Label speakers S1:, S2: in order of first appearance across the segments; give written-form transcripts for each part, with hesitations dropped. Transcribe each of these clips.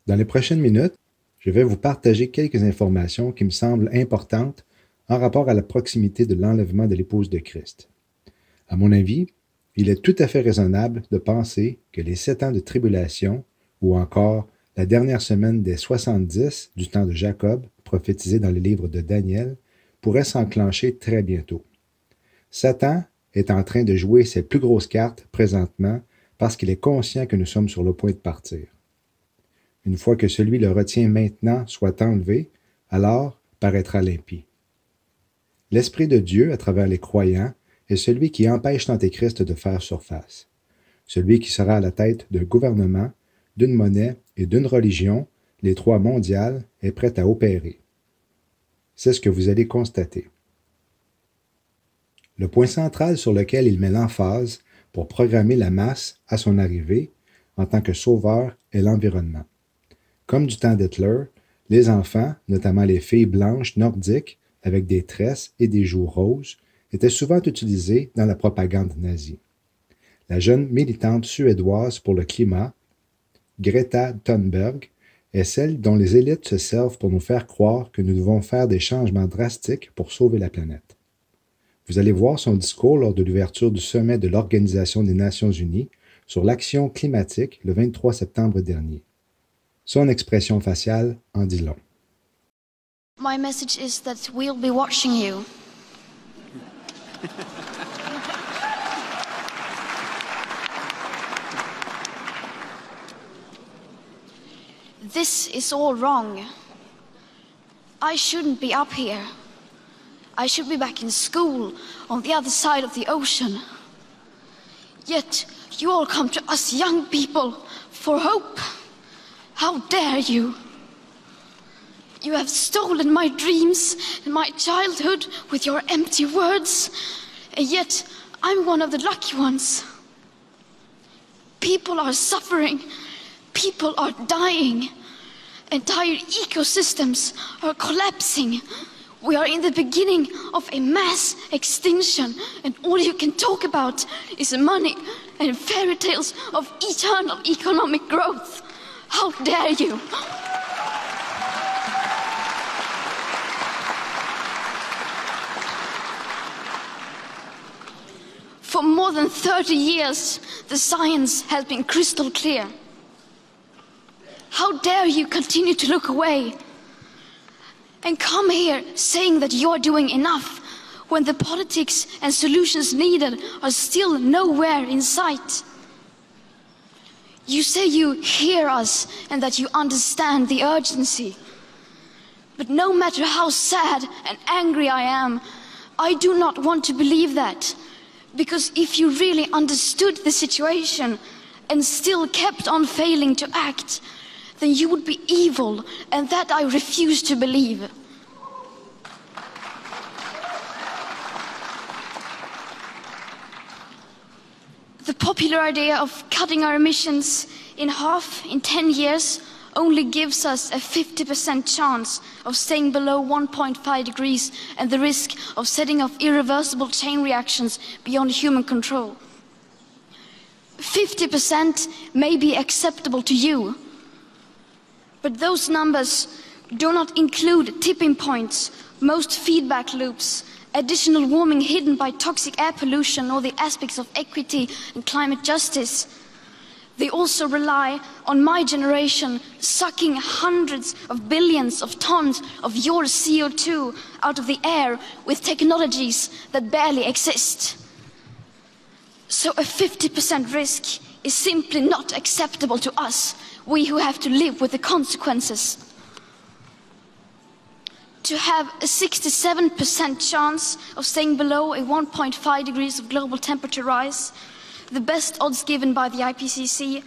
S1: Dans les prochaines minutes, je vais vous partager quelques informations qui me semblent importantes en rapport à la proximité de l'enlèvement de l'épouse de Christ. À mon avis, il est tout à fait raisonnable de penser que les 7 ans de tribulation, ou encore la dernière semaine des 70 du temps de Jacob, prophétisé dans le livre de Daniel, pourraient s'enclencher très bientôt. Satan est en train de jouer ses plus grosses cartes présentement parce qu'il est conscient que nous sommes sur le point de partir. Une fois que celui le retient maintenant soit enlevé, alors paraîtra l'impie. L'Esprit de Dieu, à travers les croyants, est celui qui empêche l'Antéchrist de faire surface. Celui qui sera à la tête d'un gouvernement, d'une monnaie et d'une religion, les 3 mondiales, est prêt à opérer. C'est ce que vous allez constater. Le point central sur lequel il met l'emphase pour programmer la masse à son arrivée, en tant que sauveur, est l'environnement. Comme du temps d'Hitler, les enfants, notamment les filles blanches nordiques avec des tresses et des joues roses, étaient souvent utilisés dans la propagande nazie. La jeune militante suédoise pour le climat, Greta Thunberg, est celle dont les élites se servent pour nous faire croire que nous devons faire des changements drastiques pour sauver la planète. Vous allez voir son discours lors de l'ouverture du sommet de l'Organisation des Nations Unies sur l'action climatique le 23 septembre dernier. Son expression faciale en dit long.
S2: My message is that we'll be watching you. This is all wrong. I shouldn't be up here. I should be back in school on the other side of the ocean. Yet you all come to us young people for hope. How dare you? You have stolen my dreams and my childhood with your empty words, and yet I'm one of the lucky ones. People are suffering, people are dying, entire ecosystems are collapsing. We are in the beginning of a mass extinction, and all you can talk about is money and fairy tales of eternal economic growth. How dare you? For more than 30 years, the science has been crystal clear. How dare you continue to look away and come here saying that you're doing enough when the politics and solutions needed are still nowhere in sight? You say you hear us and that you understand the urgency. But no matter how sad and angry I am, I do not want to believe that. Because if you really understood the situation and still kept on failing to act, then you would be evil, and that I refuse to believe. The popular idea of cutting our emissions in half in 10 years only gives us a 50% chance of staying below 1.5 degrees and the risk of setting off irreversible chain reactions beyond human control. 50% may be acceptable to you, but those numbers do not include tipping points, most feedback loops, additional warming hidden by toxic air pollution, or the aspects of equity and climate justice. They also rely on my generation sucking hundreds of billions of tons of your CO2 out of the air with technologies that barely exist. So a 50% risk is simply not acceptable to us, we who have to live with the consequences. To have a 67% chance of staying below a 1.5 degrees of global temperature rise, the best odds given by the IPCC,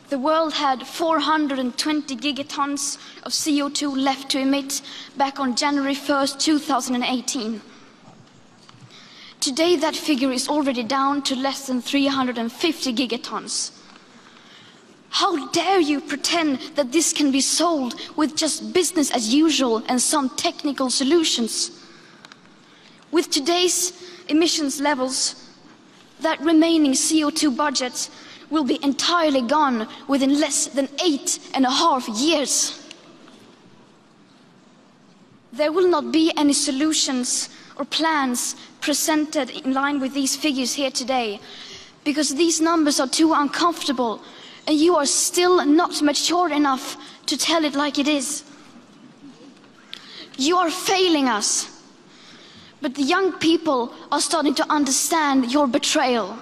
S2: the world had 420 gigatons of CO2 left to emit back on January 1st, 2018. Today that figure is already down to less than 350 gigatons. How dare you pretend that this can be solved with just business as usual and some technical solutions? With today's emissions levels, that remaining CO2 budget will be entirely gone within less than 8.5 years. There will not be any solutions or plans presented in line with these figures here today, because these numbers are too uncomfortable and you are still not mature enough to tell it like it is. You are failing us, but the young people are starting to understand your betrayal.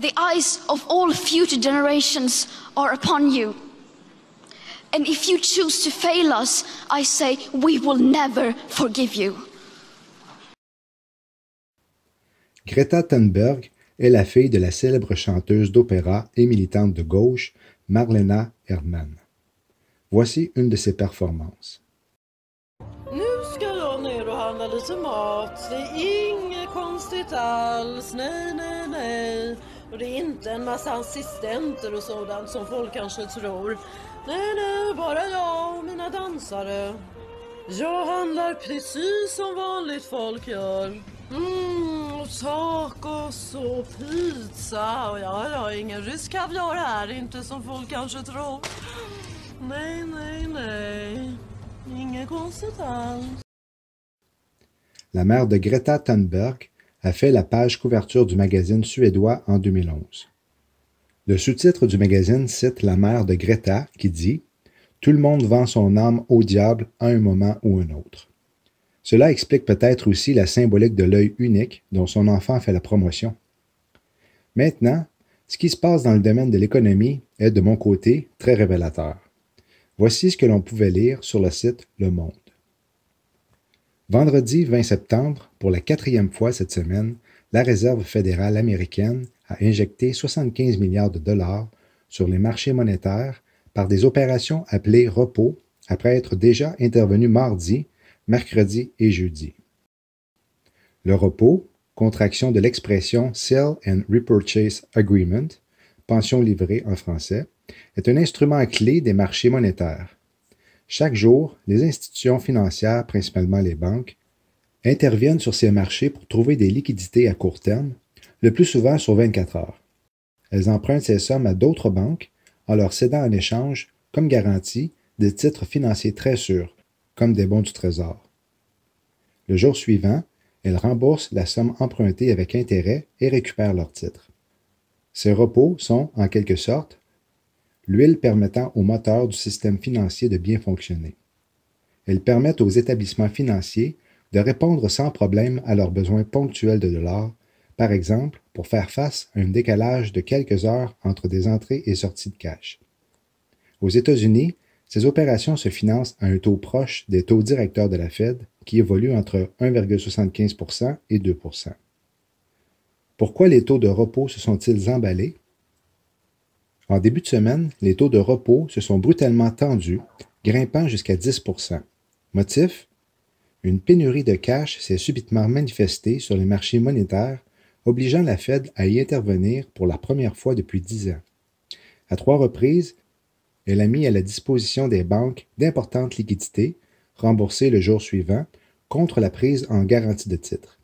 S2: The eyes of all future generations are upon you. And if you choose to fail us, I say we will never forgive you.
S1: Greta Thunberg est la fille de la célèbre chanteuse d'opéra et militante de gauche Marlena Erdman. Voici une de ses performances.
S3: Nu ska jag ner och handla lite mat. Det är inget konstigt alls. Nej, nej, nej. Och det är inte en massa assistenter och sådant som folk kanske tror. Nej, nej, bara jag och mina dansare. Jag handlar precis som vanligt folk gör. Tacos och pizza. Och ja, ingen rysk kaviar här, inte som folk kanske tror. Nej, nej, nej. Inget konstigt alls.
S1: La mère de Greta Thunberg a fait la page couverture du magazine suédois en 2011. Le sous-titre du magazine cite la mère de Greta qui dit « Tout le monde vend son âme au diable à un moment ou un autre ». Cela explique peut-être aussi la symbolique de l'œil unique dont son enfant fait la promotion. Maintenant, ce qui se passe dans le domaine de l'économie est de mon côté très révélateur. Voici ce que l'on pouvait lire sur le site Le Monde. Vendredi 20 septembre, pour la 4e fois cette semaine, la Réserve fédérale américaine a injecté 75 milliards de dollars sur les marchés monétaires par des opérations appelées repos après être déjà intervenues mardi, mercredi et jeudi. Le repos, contraction de l'expression Sale and Repurchase Agreement, pension livrée en français, est un instrument clé des marchés monétaires. Chaque jour, les institutions financières, principalement les banques, interviennent sur ces marchés pour trouver des liquidités à court terme, le plus souvent sur 24 heures. Elles empruntent ces sommes à d'autres banques en leur cédant en échange, comme garantie, des titres financiers très sûrs, comme des bons du Trésor. Le jour suivant, elles remboursent la somme empruntée avec intérêt et récupèrent leurs titres. Ces repos sont, en quelque sorte, l'huile permettant au moteur du système financier de bien fonctionner. Elles permettent aux établissements financiers de répondre sans problème à leurs besoins ponctuels de dollars, par exemple pour faire face à un décalage de quelques heures entre des entrées et sorties de cash. Aux États-Unis, ces opérations se financent à un taux proche des taux directeurs de la Fed qui évoluent entre 1,75 et 2 %. Pourquoi les taux de repos se sont-ils emballés? En début de semaine, les taux de repos se sont brutalement tendus, grimpant jusqu'à 10 %. Motif? Une pénurie de cash s'est subitement manifestée sur les marchés monétaires, obligeant la Fed à y intervenir pour la première fois depuis 10 ans. À 3 reprises, elle a mis à la disposition des banques d'importantes liquidités, remboursées le jour suivant, contre la prise en garantie de titres.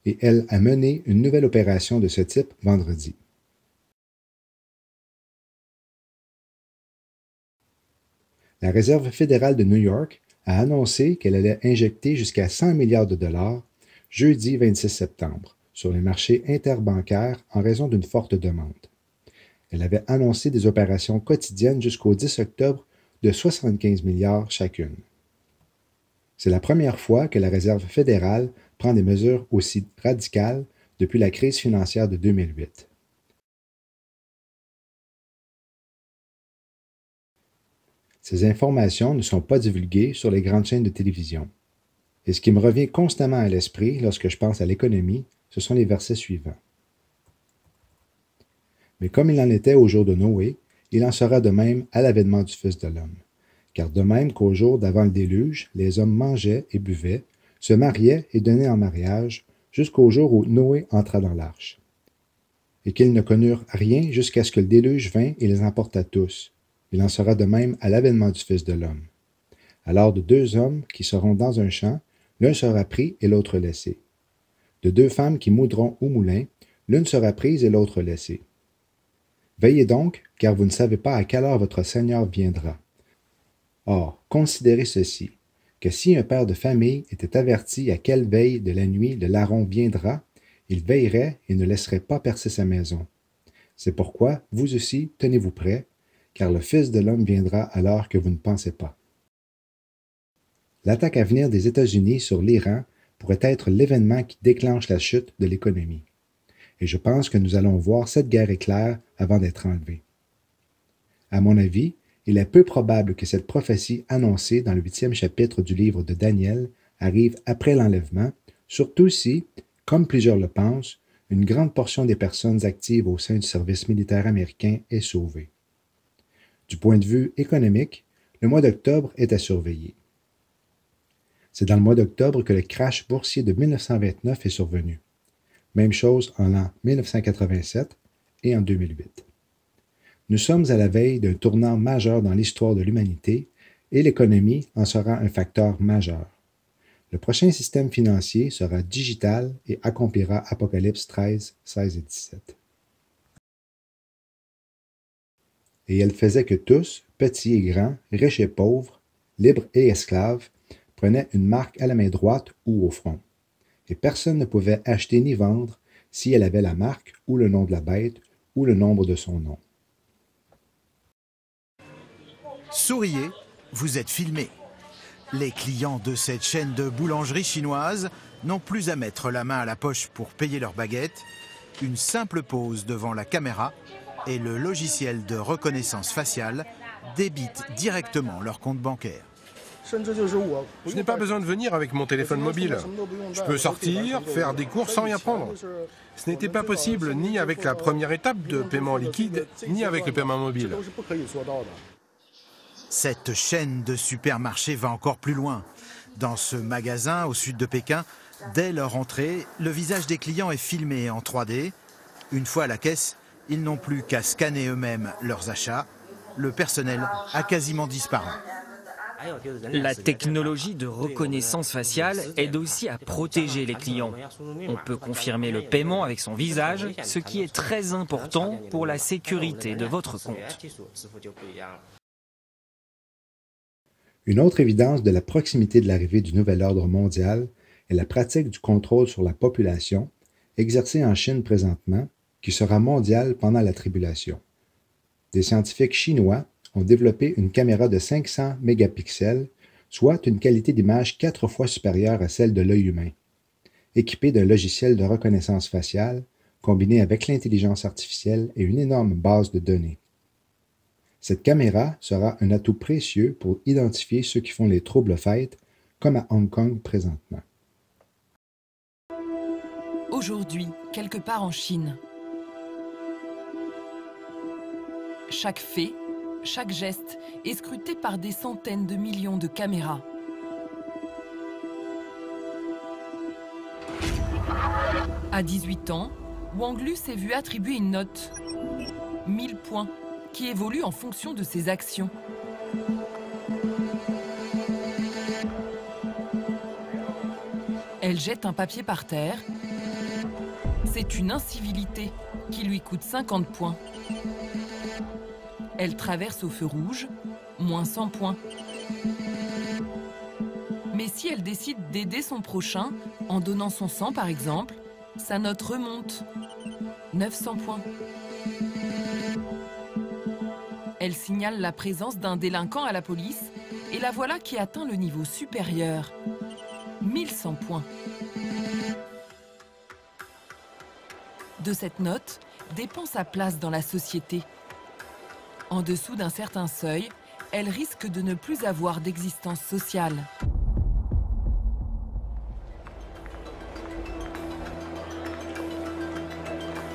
S1: Et elle a mené une nouvelle opération de ce type vendredi. La Réserve fédérale de New York a annoncé qu'elle allait injecter jusqu'à 100 milliards de dollars jeudi 26 septembre sur les marchés interbancaires en raison d'une forte demande. Elle avait annoncé des opérations quotidiennes jusqu'au 10 octobre de 75 milliards chacune. C'est la première fois que la Réserve fédérale prend des mesures aussi radicales depuis la crise financière de 2008. Ces informations ne sont pas divulguées sur les grandes chaînes de télévision. Et ce qui me revient constamment à l'esprit lorsque je pense à l'économie, ce sont les versets suivants. Mais comme il en était au jour de Noé, il en sera de même à l'avènement du Fils de l'homme. Car de même qu'au jour d'avant le déluge, les hommes mangeaient et buvaient, se mariaient et donnaient en mariage, jusqu'au jour où Noé entra dans l'arche. Et qu'ils ne connurent rien jusqu'à ce que le déluge vînt et les emporta tous. Il en sera de même à l'avènement du Fils de l'homme. Alors de 2 hommes qui seront dans un champ, l'un sera pris et l'autre laissé. De 2 femmes qui moudront au moulin, l'une sera prise et l'autre laissée. Veillez donc, car vous ne savez pas à quelle heure votre Seigneur viendra. Or, considérez ceci, que si un père de famille était averti à quelle veille de la nuit le larron viendra, il veillerait et ne laisserait pas percer sa maison. C'est pourquoi, vous aussi, tenez-vous prêts, car le Fils de l'homme viendra à l'heure que vous ne pensez pas. L'attaque à venir des États-Unis sur l'Iran pourrait être l'événement qui déclenche la chute de l'économie. Et je pense que nous allons voir cette guerre éclair avant d'être enlevée. À mon avis, il est peu probable que cette prophétie annoncée dans le 8e chapitre du livre de Daniel arrive après l'enlèvement, surtout si, comme plusieurs le pensent, une grande portion des personnes actives au sein du service militaire américain est sauvée. Du point de vue économique, le mois d'octobre est à surveiller. C'est dans le mois d'octobre que le crash boursier de 1929 est survenu. Même chose en l'an 1987 et en 2008. Nous sommes à la veille d'un tournant majeur dans l'histoire de l'humanité et l'économie en sera un facteur majeur. Le prochain système financier sera digital et accomplira Apocalypse 13, 16 et 17. Et elle faisait que tous, petits et grands, riches et pauvres, libres et esclaves, prenaient une marque à la main droite ou au front. Et personne ne pouvait acheter ni vendre si elle avait la marque ou le nom de la bête ou le nombre de son nom.
S4: Souriez, vous êtes filmé. Les clients de cette chaîne de boulangerie chinoise n'ont plus à mettre la main à la poche pour payer leur baguette. Une simple pause devant la caméra et le logiciel de reconnaissance faciale débite directement leur compte bancaire.
S5: Je n'ai pas besoin de venir avec mon téléphone mobile. Je peux sortir, faire des courses sans rien prendre. Ce n'était pas possible ni avec la première étape de paiement liquide, ni avec le paiement mobile.
S4: Cette chaîne de supermarchés va encore plus loin. Dans ce magasin au sud de Pékin, dès leur entrée, le visage des clients est filmé en 3D. Une fois à la caisse, ils n'ont plus qu'à scanner eux-mêmes leurs achats. Le personnel a quasiment disparu.
S6: La technologie de reconnaissance faciale aide aussi à protéger les clients. On peut confirmer le paiement avec son visage, ce qui est très important pour la sécurité de votre compte.
S1: Une autre évidence de la proximité de l'arrivée du nouvel ordre mondial est la pratique du contrôle sur la population, exercée en Chine présentement, qui sera mondiale pendant la tribulation. Des scientifiques chinois ont développé une caméra de 500 mégapixels, soit une qualité d'image 4 fois supérieure à celle de l'œil humain, équipée d'un logiciel de reconnaissance faciale, combiné avec l'intelligence artificielle et une énorme base de données. Cette caméra sera un atout précieux pour identifier ceux qui font les troubles fêtes, comme à Hong Kong présentement.
S7: Aujourd'hui, quelque part en Chine, chaque fait, chaque geste est scruté par des centaines de millions de caméras. À 18 ans, Wang Lu s'est vu attribuer une note, 1000 points, qui évolue en fonction de ses actions. Elle jette un papier par terre. C'est une incivilité qui lui coûte 50 points. Elle traverse au feu rouge, moins 100 points. Mais si elle décide d'aider son prochain, en donnant son sang par exemple, sa note remonte, 900 points. Elle signale la présence d'un délinquant à la police et la voilà qui atteint le niveau supérieur, 1100 points. De cette note dépend sa place dans la société. En dessous d'un certain seuil, elle risque de ne plus avoir d'existence sociale.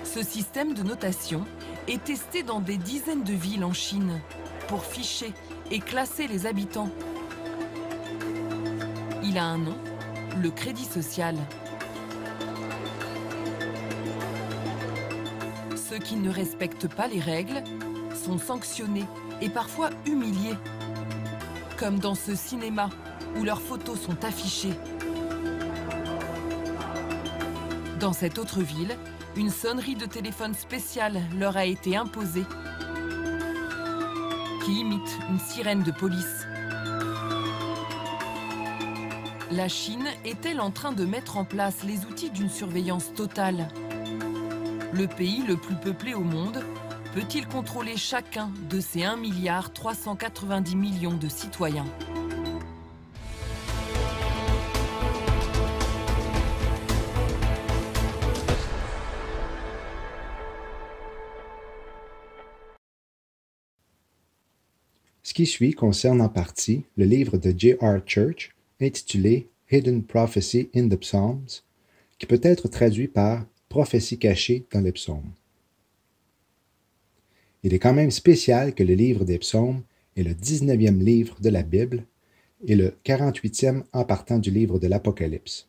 S7: Ce système de notation est testé dans des dizaines de villes en Chine pour ficher et classer les habitants. Il a un nom, le crédit social. Ceux qui ne respectent pas les règles sont sanctionnés et parfois humiliés, comme dans ce cinéma où leurs photos sont affichées. Dans cette autre ville, une sonnerie de téléphone spéciale leur a été imposée, qui imite une sirène de police. La Chine est-elle en train de mettre en place les outils d'une surveillance totale? Le pays le plus peuplé au monde peut-il contrôler chacun de ses 1,390 milliard de citoyens?
S1: Ce qui suit concerne en partie le livre de J.R. Church intitulé Hidden Prophecy in the Psalms, qui peut être traduit par Prophétie cachée dans les psaumes. Il est quand même spécial que le livre des psaumes est le 19e livre de la Bible et le 48e en partant du livre de l'Apocalypse.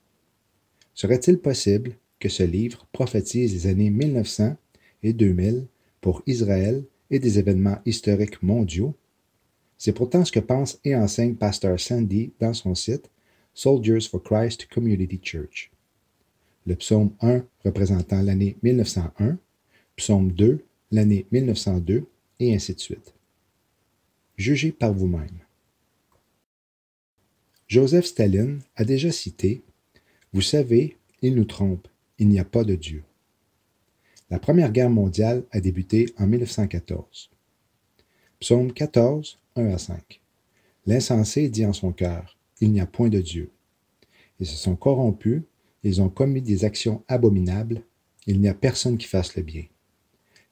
S1: Serait-il possible que ce livre prophétise les années 1900 et 2000 pour Israël et des événements historiques mondiaux? C'est pourtant ce que pense et enseigne Pasteur Sandy dans son site Soldiers for Christ Community Church. Le psaume 1 représentant l'année 1901, psaume 2 l'année 1902, et ainsi de suite. Jugez par vous-même. Joseph Staline a déjà cité « Vous savez, il nous trompe, il n'y a pas de Dieu ». La Première Guerre mondiale a débuté en 1914. Psaume 14, 1 à 5. L'insensé dit en son cœur, il n'y a point de Dieu. Ils se sont corrompus, ils ont commis des actions abominables, il n'y a personne qui fasse le bien.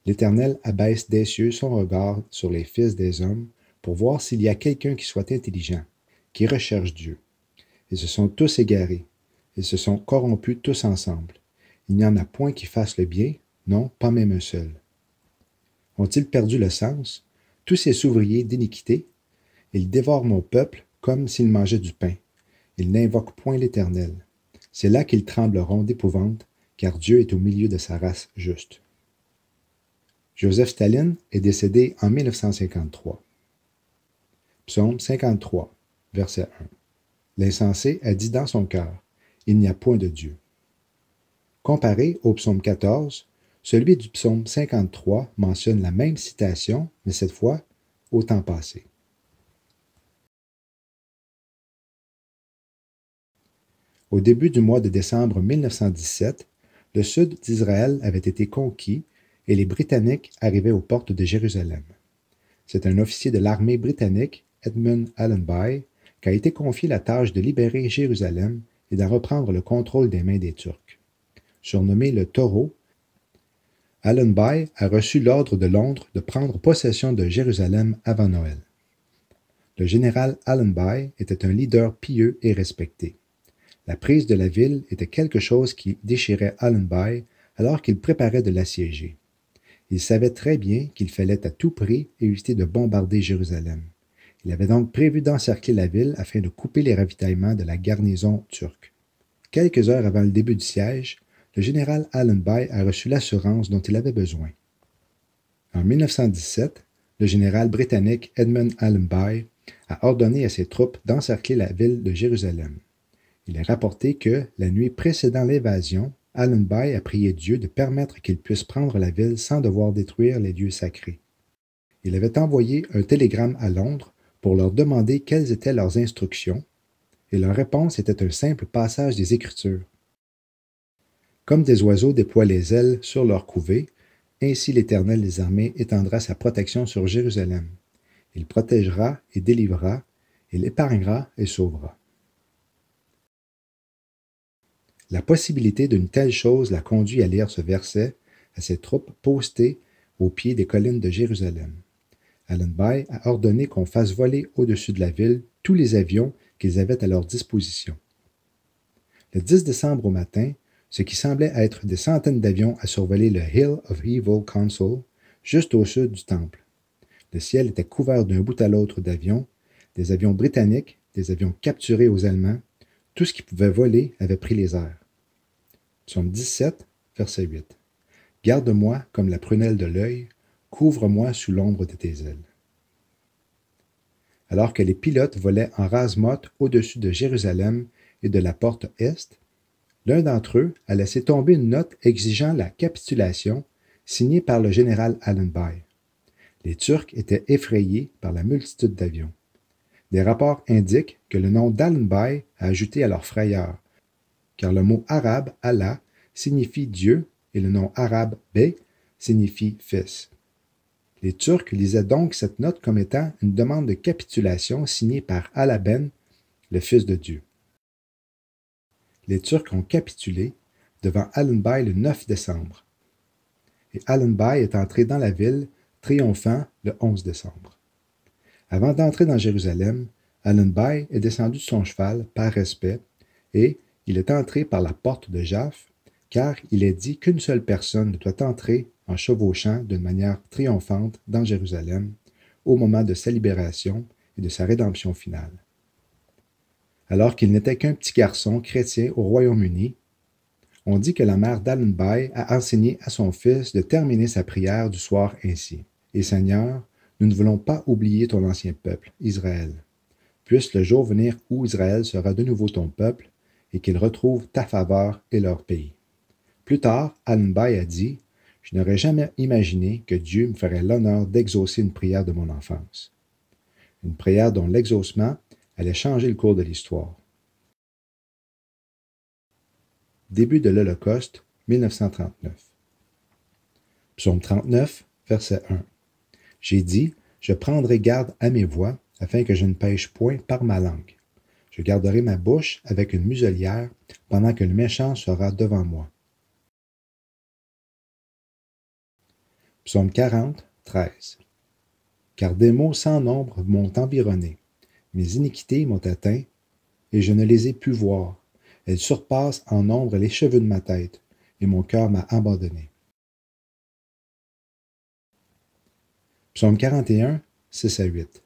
S1: L'Éternel abaisse des cieux son regard sur les fils des hommes pour voir s'il y a quelqu'un qui soit intelligent, qui recherche Dieu. Ils se sont tous égarés, ils se sont corrompus tous ensemble. Il n'y en a point qui fasse le bien, non, pas même un seul. Ont-ils perdu le sens, tous ces ouvriers d'iniquité? Ils dévorent mon peuple comme s'ils mangeaient du pain. Ils n'invoquent point l'Éternel. C'est là qu'ils trembleront d'épouvante, car Dieu est au milieu de sa race juste. Joseph Staline est décédé en 1953. Psaume 53, verset 1. L'insensé a dit dans son cœur, il n'y a point de Dieu. Comparé au psaume 14, celui du psaume 53 mentionne la même citation, mais cette fois au temps passé. Au début du mois de décembre 1917, le sud d'Israël avait été conquis et les Britanniques arrivaient aux portes de Jérusalem. C'est un officier de l'armée britannique, Edmund Allenby, qui a été confié la tâche de libérer Jérusalem et d'en reprendre le contrôle des mains des Turcs. Surnommé le Taureau, Allenby a reçu l'ordre de Londres de prendre possession de Jérusalem avant Noël. Le général Allenby était un leader pieux et respecté. La prise de la ville était quelque chose qui déchirait Allenby alors qu'il préparait de l'assiéger. Il savait très bien qu'il fallait à tout prix éviter de bombarder Jérusalem. Il avait donc prévu d'encercler la ville afin de couper les ravitaillements de la garnison turque. Quelques heures avant le début du siège, le général Allenby a reçu l'assurance dont il avait besoin. En 1917, le général britannique Edmund Allenby a ordonné à ses troupes d'encercler la ville de Jérusalem. Il est rapporté que, la nuit précédant l'invasion, Allenby a prié Dieu de permettre qu'il puisse prendre la ville sans devoir détruire les lieux sacrés. Il avait envoyé un télégramme à Londres pour leur demander quelles étaient leurs instructions, et leur réponse était un simple passage des Écritures. Comme des oiseaux déploient les ailes sur leur couvée, ainsi l'Éternel des armées étendra sa protection sur Jérusalem. Il protégera et délivrera, il épargnera et sauvera. La possibilité d'une telle chose l'a conduit à lire ce verset à ses troupes postées au pied des collines de Jérusalem. Allenby a ordonné qu'on fasse voler au-dessus de la ville tous les avions qu'ils avaient à leur disposition. Le 10 décembre au matin, ce qui semblait être des centaines d'avions a survolé le Hill of Evil Council, juste au sud du temple. Le ciel était couvert d'un bout à l'autre d'avions, des avions britanniques, des avions capturés aux Allemands. Tout ce qui pouvait voler avait pris les airs. Psaume 17, verset 8. Garde-moi comme la prunelle de l'œil, couvre-moi sous l'ombre de tes ailes. Alors que les pilotes volaient en rase-motte au-dessus de Jérusalem et de la porte est, L'un d'entre eux a laissé tomber une note exigeant la capitulation signée par le général Allenby. Les Turcs étaient effrayés par la multitude d'avions. Des rapports indiquent que le nom d'Allenby a ajouté à leur frayeur, car le mot arabe « Allah » signifie Dieu et le nom arabe « Bey » signifie fils. Les Turcs lisaient donc cette note comme étant une demande de capitulation signée par Allah Ben, le fils de Dieu. Les Turcs ont capitulé devant Allenby le 9 décembre. Et Allenby est entré dans la ville, triomphant le 11 décembre. Avant d'entrer dans Jérusalem, Allenby est descendu de son cheval par respect et il est entré par la porte de Jaff, car il est dit qu'une seule personne ne doit entrer en chevauchant d'une manière triomphante dans Jérusalem au moment de sa libération et de sa rédemption finale. Alors qu'il n'était qu'un petit garçon chrétien au Royaume-Uni, on dit que la mère d'Allenby a enseigné à son fils de terminer sa prière du soir ainsi. « Et Seigneur, nous ne voulons pas oublier ton ancien peuple, Israël. Puisse le jour venir où Israël sera de nouveau ton peuple et qu'il retrouve ta faveur et leur pays. » Plus tard, Allenby a dit « Je n'aurais jamais imaginé que Dieu me ferait l'honneur d'exaucer une prière de mon enfance. » Une prière dont l'exaucement allait changer le cours de l'histoire. Début de l'Holocauste, 1939. Psaume 39, verset 1. J'ai dit, je prendrai garde à mes voies, afin que je ne pêche point par ma langue. Je garderai ma bouche avec une muselière, pendant que le méchant sera devant moi. Psaume 40, 13. Car des maux sans nombre m'ont environné. Mes iniquités m'ont atteint, et je ne les ai pu voir. Elles surpassent en nombre les cheveux de ma tête, et mon cœur m'a abandonné. Psaume 41, 6 à 8.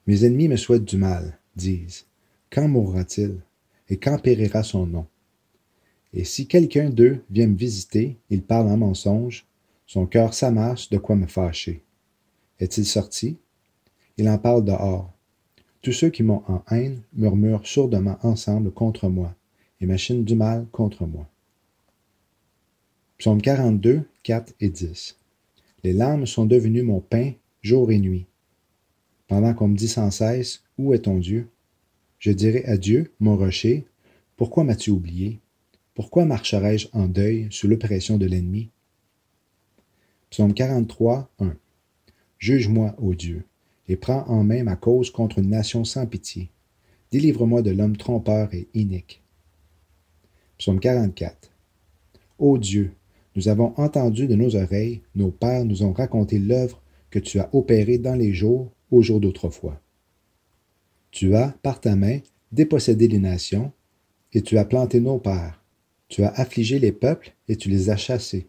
S1: Mes ennemis me souhaitent du mal, disent. Quand mourra-t-il, et quand périra son nom? Et si quelqu'un d'eux vient me visiter, il parle en mensonge, son cœur s'amasse de quoi me fâcher. Est-il sorti? Il en parle dehors. Tous ceux qui m'ont en haine murmurent sourdement ensemble contre moi et machinent du mal contre moi. Psaume 42, 4 et 10. Les larmes sont devenues mon pain jour et nuit. Pendant qu'on me dit sans cesse, où est ton Dieu? Je dirai à Dieu, mon rocher, pourquoi m'as-tu oublié? Pourquoi marcherai-je en deuil sous l'oppression de l'ennemi? Psaume 43, 1. Juge-moi, ô Dieu, et prends en main ma cause contre une nation sans pitié. Délivre-moi de l'homme trompeur et inique. Psaume 44. Ô Dieu, nous avons entendu de nos oreilles, nos pères nous ont raconté l'œuvre que tu as opérée dans les jours, aux jours d'autrefois. Tu as, par ta main, dépossédé les nations, et tu as planté nos pères. Tu as affligé les peuples, et tu les as chassés.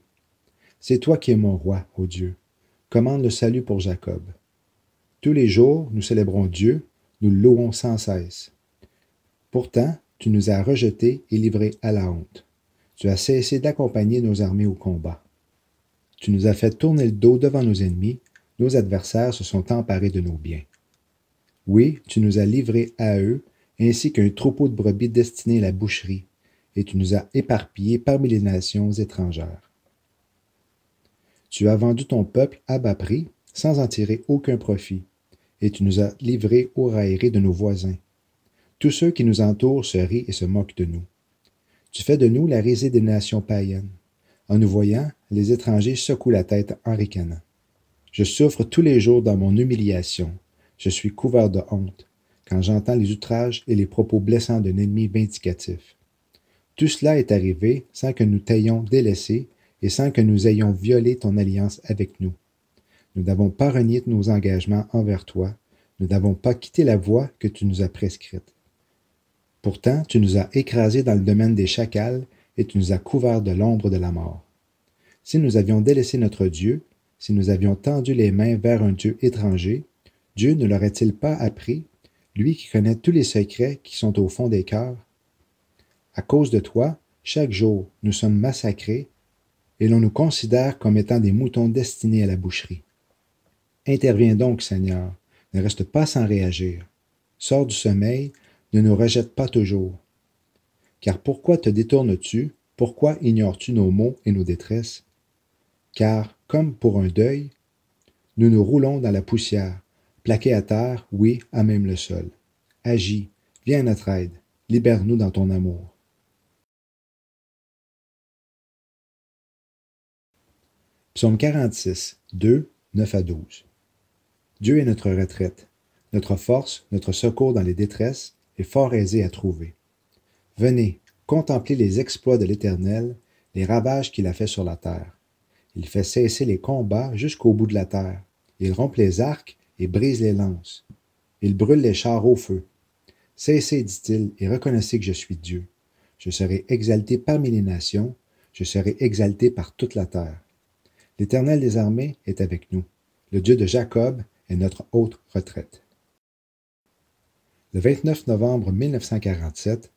S1: C'est toi qui es mon roi, ô Dieu. Commande le salut pour Jacob. Tous les jours, nous célébrons Dieu, nous le louons sans cesse. Pourtant, tu nous as rejetés et livrés à la honte. Tu as cessé d'accompagner nos armées au combat. Tu nous as fait tourner le dos devant nos ennemis, nos adversaires se sont emparés de nos biens. Oui, tu nous as livrés à eux, ainsi qu'un troupeau de brebis destiné à la boucherie, et tu nous as éparpillés parmi les nations étrangères. Tu as vendu ton peuple à bas prix, sans en tirer aucun profit, et tu nous as livrés aux railleries de nos voisins. Tous ceux qui nous entourent se rient et se moquent de nous. Tu fais de nous la risée des nations païennes. En nous voyant, les étrangers secouent la tête en ricanant. Je souffre tous les jours dans mon humiliation. Je suis couvert de honte, quand j'entends les outrages et les propos blessants d'un ennemi vindicatif. Tout cela est arrivé sans que nous t'ayons délaissé et sans que nous ayons violé ton alliance avec nous. Nous n'avons pas renié nos engagements envers toi, nous n'avons pas quitté la voie que tu nous as prescrite. Pourtant, tu nous as écrasés dans le domaine des chacals et tu nous as couverts de l'ombre de la mort. Si nous avions délaissé notre Dieu, si nous avions tendu les mains vers un Dieu étranger, Dieu ne l'aurait-il pas appris, lui qui connaît tous les secrets qui sont au fond des cœurs? À cause de toi, chaque jour, nous sommes massacrés et l'on nous considère comme étant des moutons destinés à la boucherie. Interviens donc, Seigneur, ne reste pas sans réagir. Sors du sommeil, ne nous rejette pas toujours. Car pourquoi te détournes-tu? Pourquoi ignores-tu nos maux et nos détresses? Car, comme pour un deuil, nous nous roulons dans la poussière, plaqués à terre, oui, à même le sol. Agis, viens à notre aide, libère-nous dans ton amour. Psaume 46, 2, 9 à 12. Dieu est notre retraite, notre force, notre secours dans les détresses, est fort aisé à trouver. Venez, contemplez les exploits de l'Éternel, les ravages qu'il a faits sur la terre. Il fait cesser les combats jusqu'au bout de la terre. Il rompt les arcs et brise les lances. Il brûle les chars au feu. Cessez, dit-il, et reconnaissez que je suis Dieu. Je serai exalté parmi les nations, je serai exalté par toute la terre. L'Éternel des armées est avec nous. Le Dieu de Jacob est notre haute retraite. Le 29 novembre 1947,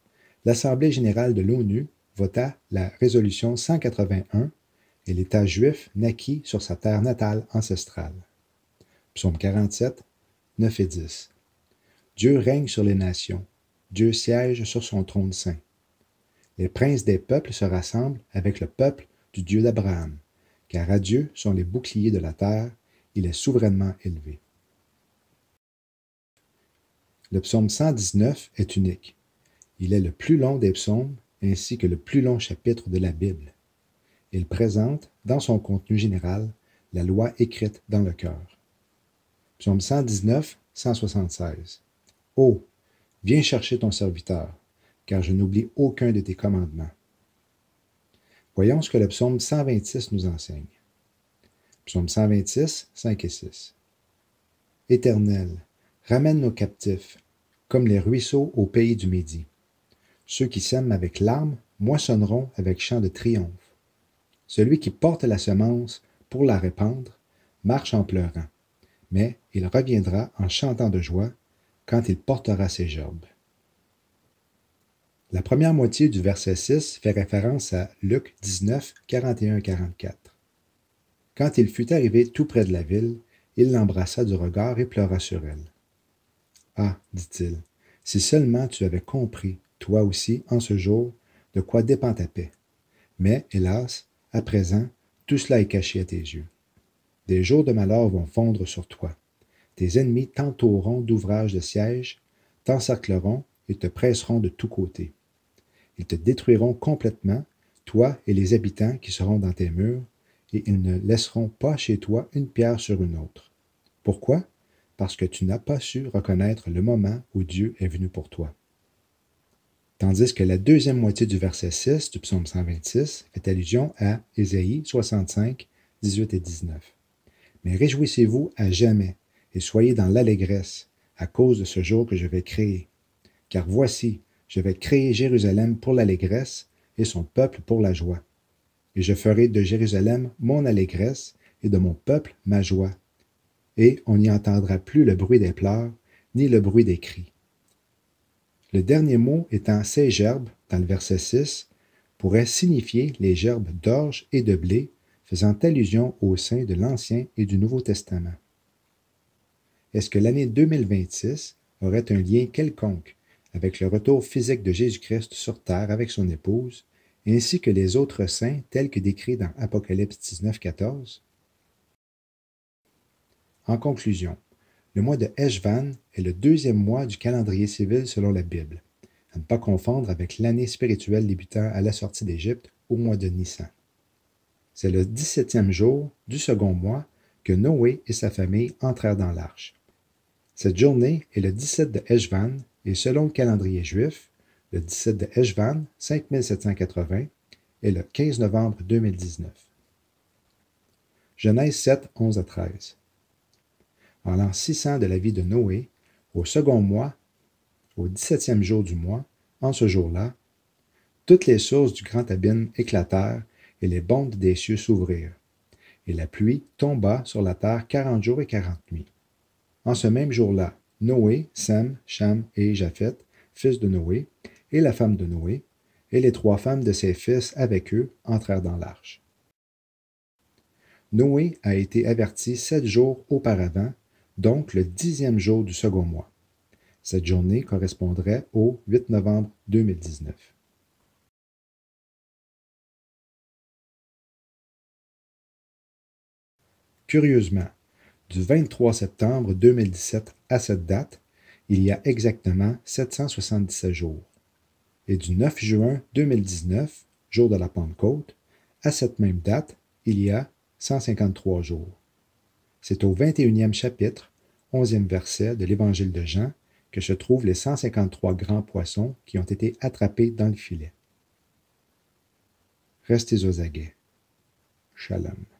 S1: l'Assemblée générale de l'ONU vota la résolution 181 et l'État juif naquit sur sa terre natale ancestrale. Psaume 47, 9 et 10. Dieu règne sur les nations. Dieu siège sur son trône saint. Les princes des peuples se rassemblent avec le peuple du Dieu d'Abraham, car à Dieu sont les boucliers de la terre, il est souverainement élevé. Le psaume 119 est unique. Il est le plus long des psaumes, ainsi que le plus long chapitre de la Bible. Il présente, dans son contenu général, la loi écrite dans le cœur. Psaume 119, 176. Ô, viens chercher ton serviteur, car je n'oublie aucun de tes commandements. Voyons ce que le psaume 126 nous enseigne. Psaume 126, 5 et 6. Éternel, ramène nos captifs, comme les ruisseaux au pays du Midi. Ceux qui sèment avec larmes moissonneront avec chants de triomphe. Celui qui porte la semence pour la répandre marche en pleurant, mais il reviendra en chantant de joie quand il portera ses gerbes. La première moitié du verset 6 fait référence à Luc 19, 41-44. Quand il fut arrivé tout près de la ville, il l'embrassa du regard et pleura sur elle. « Ah, dit-il, si seulement tu avais compris, toi aussi, en ce jour, de quoi dépend ta paix. Mais, hélas, à présent, tout cela est caché à tes yeux. Des jours de malheur vont fondre sur toi. Tes ennemis t'entoureront d'ouvrages de siège, t'encercleront et te presseront de tous côtés. Ils te détruiront complètement, toi et les habitants qui seront dans tes murs, et ils ne laisseront pas chez toi une pierre sur une autre. Pourquoi? Parce que tu n'as pas su reconnaître le moment où Dieu est venu pour toi. » Tandis que la deuxième moitié du verset 6 du psaume 126 fait allusion à Ésaïe 65, 18 et 19. « Mais réjouissez-vous à jamais, et soyez dans l'allégresse, à cause de ce jour que je vais créer. Car voici, je vais créer Jérusalem pour l'allégresse, et son peuple pour la joie. Et je ferai de Jérusalem mon allégresse, et de mon peuple ma joie. Et on n'y entendra plus le bruit des pleurs, ni le bruit des cris. » Le dernier mot étant « ces gerbes » dans le verset 6 pourrait signifier les gerbes d'orge et de blé, faisant allusion au sein de l'Ancien et du Nouveau Testament. Est-ce que l'année 2026 aurait un lien quelconque avec le retour physique de Jésus-Christ sur terre avec son épouse, ainsi que les autres saints tels que décrits dans Apocalypse 19, 14? En conclusion, le mois de Eshvan est le deuxième mois du calendrier civil selon la Bible, à ne pas confondre avec l'année spirituelle débutant à la sortie d'Égypte au mois de Nissan. C'est le 17e jour du second mois que Noé et sa famille entrèrent dans l'arche. Cette journée est le 17 de Eshvan et selon le calendrier juif, le 17 de Eshvan, 5780, est le 15 novembre 2019. Genèse 7, 11 à 13. En l'an 600 de la vie de Noé, au second mois, au 17e jour du mois, en ce jour-là, toutes les sources du grand abîme éclatèrent et les bondes des cieux s'ouvrirent. Et la pluie tomba sur la terre 40 jours et 40 nuits. En ce même jour-là, Noé, Sem, Cham et Japheth, fils de Noé, et la femme de Noé, et les 3 femmes de ses fils avec eux entrèrent dans l'arche. Noé a été averti 7 jours auparavant, donc le 10e jour du second mois. Cette journée correspondrait au 8 novembre 2019. Curieusement, du 23 septembre 2017 à cette date, il y a exactement 777 jours. Et du 9 juin 2019, jour de la Pentecôte, à cette même date, il y a 153 jours. C'est au 21e chapitre, 11e verset de l'Évangile de Jean, que se trouvent les 153 grands poissons qui ont été attrapés dans le filet. Restez aux aguets. Shalom.